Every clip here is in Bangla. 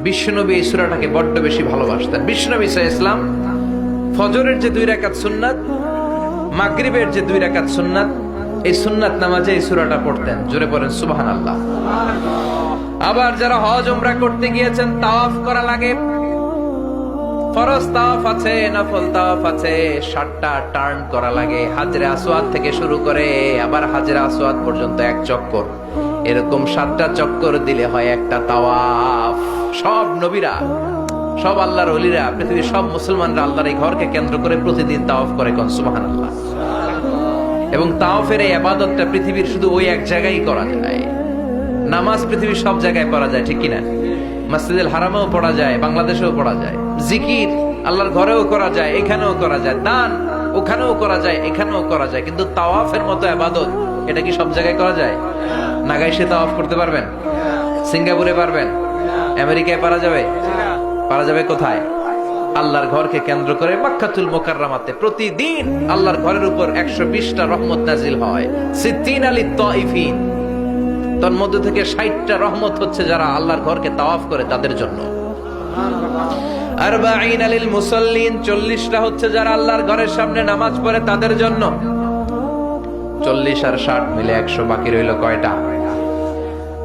বিশ্বনবী এই সূরাটাকে বড্ড বেশি ভালোবাসতেন। বিশ্বনবী সাল্লাল্লাহু আলাইহি ওয়াসাল্লাম ফজরের যে 2 রাকাত সুন্নাত, মাগরিবের যে 2 রাকাত সুন্নাত, এই সুন্নাত নামাজে এই সূরাটা পড়তেন। জোরে পড়েন সুবহানাল্লাহ। আবার যারা হজ উমরা করতে গিয়েছেন, তাওয়াফ করা লাগে, ফরজ তাওয়াফ আছে, নফল তাওয়াফ আছে, 7টা টার্ন করা লাগে, হাজরে আসওয়াদ থেকে শুরু করে আবার হাজরে আসওয়াদ পর্যন্ত এক চক্কর, এরকম 7টা চক্কর দিলে হয় একটা তাওয়াফ। সব নবীরা, সব আল্লাহর ওলিরা, পৃথিবীর সব মুসলমানরা আল্লাহর এই ঘরকে কেন্দ্র করে প্রতিদিন তাওয়াফ করে, কোন সুবহানাল্লাহ। এবং তাওয়াফের এই ইবাদতটা পৃথিবীর শুধু ওই এক জায়গায় করা যায়। নামাজ পৃথিবীর সব জায়গায় পড়া যায়, ঠিক কিনা? মসজিদুল হারামেও পড়া যায়, বাংলাদেশেও পড়া যায়। জিকির আল্লাহর ঘরেও করা যায়, এখানেও করা যায়। দান ওখানেও করা যায়, এখানেও করা যায়। কিন্তু তাওয়াফের মতো ইবাদত, এটা কি সব জায়গায় করা যায়? নাগাইশে তাওয়াফ করতে পারবেন? সিঙ্গাপুরে পারবেন? আমেরিকায় পারা যাবে? পারা যাবে কোথায়? আল্লাহর ঘরকে কেন্দ্র করে মক্কাতুল মুকাররমাতে প্রতিদিন আল্লাহর ঘরের উপর 120টা রহমত নাজিল হয়। সিদ্দিন আলী তাইফিন, তার মধ্যে থেকে 60টা রহমত হচ্ছে যারা আল্লাহর ঘরকে তাওয়াফ করে তাদের জন্য। আরবাঈন লিল মুসাল্লিন, 40টা হচ্ছে যারা আল্লাহর ঘরের সামনে নামাজ পড়ে তাদের জন্য। 40 আর 60 মিলে 100, বাকি রইল কয়টা?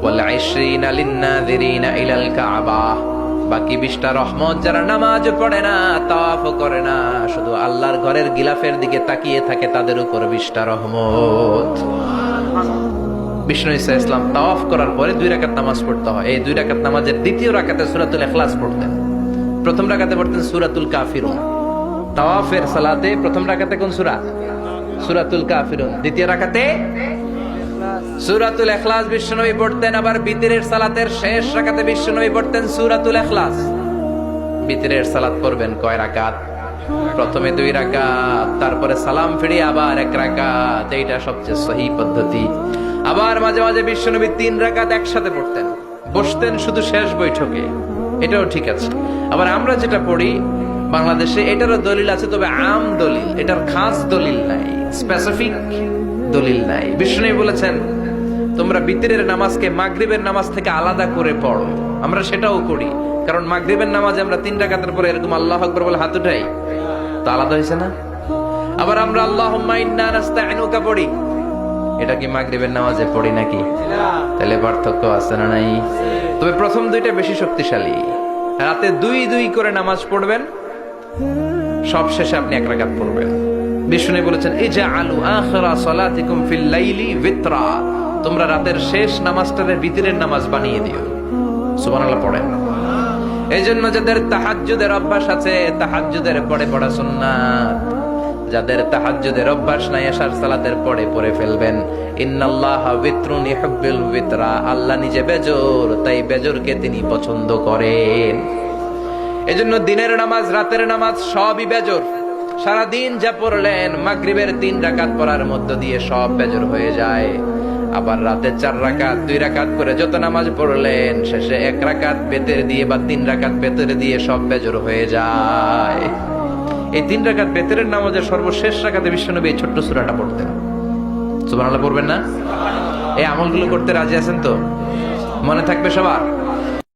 ওয়াল 20 লিন নাযিরিনা ইলাল কাবা, বাকি 20টা রহমত যারা নামাজ পড়ে না, তাওয়াফ করে না, শুধু আল্লাহর ঘরের গিলাফের দিকে তাকিয়ে থাকে, তাদের উপর 20টা রহমত। বিষ্ণু ঈসা ইসলাম তাওয়াফ করার পরে 2 রাকাত নামাজ পড়তে হয়। এই 2 রাকাত নামাজের দ্বিতীয় রাকাতে সূরাতুল ইখলাস পড়তেন, প্রথম রাকাতে পড়তেন সূরাতুল কাফিরুন। তাওয়াফের সালাতে প্রথম রাকাতে কোন সূরা? সূরাতুল কাফিরুন। দ্বিতীয় রাকাতে সূরাতুল ইখলাস বিশ্বনবী পড়তেন। আবার বিতরের সালাতের শেষ রাকাতে বিশ্বনবী পড়তেন সূরাতুল ইখলাস। বিতরের সালাত পড়বেন কয় রাকাত? প্রথমে 2 রাকাত, তারপরে সালাম ফিরিয়ে আবার 1 রাকাত। এইটা সবচেয়ে সহিহ পদ্ধতি। আবার মাঝে মাঝে বিশ্বনবী 3 রাকাত একসাথে পড়তেন, বসতেন শুধু শেষ বৈঠকে, এটাও ঠিক আছে। আবার আমরা যেটা পড়ি বাংলাদেশে, এটারও দলিল আছে, তবে আম দলিল, এটার খাস দলিল নাই, স্পেসিফিক দলিল নাই। বিষ্ণু বলেছেন তোমরা বিতরের নামাজকে মাগরিবের নামাজ থেকে আলাদা করে পড়ো। আমরা সেটাও করি, কারণ মাগরিবের নামাজে আমরা 3 রাকাতের পরে এরকম আল্লাহু আকবার বলে হাত উঠাই, তো আলাদা হয়েছে না? আবার আমরা আল্লাহুম্মা ইন্না নাস্তাইনুকা পড়ি, এটা কি মাগরিবের নামাজে পড়ি নাকি? তাহলে পার্থক্য আছে না নাই? তবে প্রথম 2টা বেশি শক্তিশালী। রাতে 2 করে নামাজ পড়বেন, সব শেষে আপনি 1 রাকাত পড়বেন। বিষ্ণু বলেছেন ইজআলু আখিরা সালাতিকুম ফিল লাইলি বিতরা, তোমরা রাতের শেষ নামাজটাকে বিতরের নামাজ বানিয়ে দিও। সুবহানাল্লাহ পড়েন। এইজন্য যাদের তাহাজ্জুদের অভ্যাস আছে, তাহাজ্জুদের পরে পড়া সুন্নাত। যাদের তাহাজ্জুদের অভ্যাস নাই, এশার সালাতের পরে পড়ে ফেলবেন। ইন্নাল্লাহা বিতরুন ইউহিব্বুল বিতরা, আল্লাহ নিজে বেজর, তাই বেজরকে তিনি পছন্দ করেন। এজন্য দিনের নামাজ, রাতের নামাজ সবই বেজর। সারা দিন যা পড়লেন, মাগরিবের 3 রাকাত পড়ার মধ্য দিয়ে সব বেজর হয়ে যায়। আবার রাতে 4 রাকাত, 2 রাকাত করে যত নামাজ পড়লেন, শেষে 1 রাকাত বেতের দিয়ে বা 3 রাকাত বেতের দিয়ে সব বেজর হয়ে যায়। এই 3 রাকাত বেতেরের নামাজের সর্বশেষ রাকাতে বিশ্বনবী এই ছোট্ট সূরাটা পড়তেন। সুবহানাল্লাহ পড়বেন না? এই আমলগুলো করতে রাজি আছেন তো? মনে থাকবে সবার?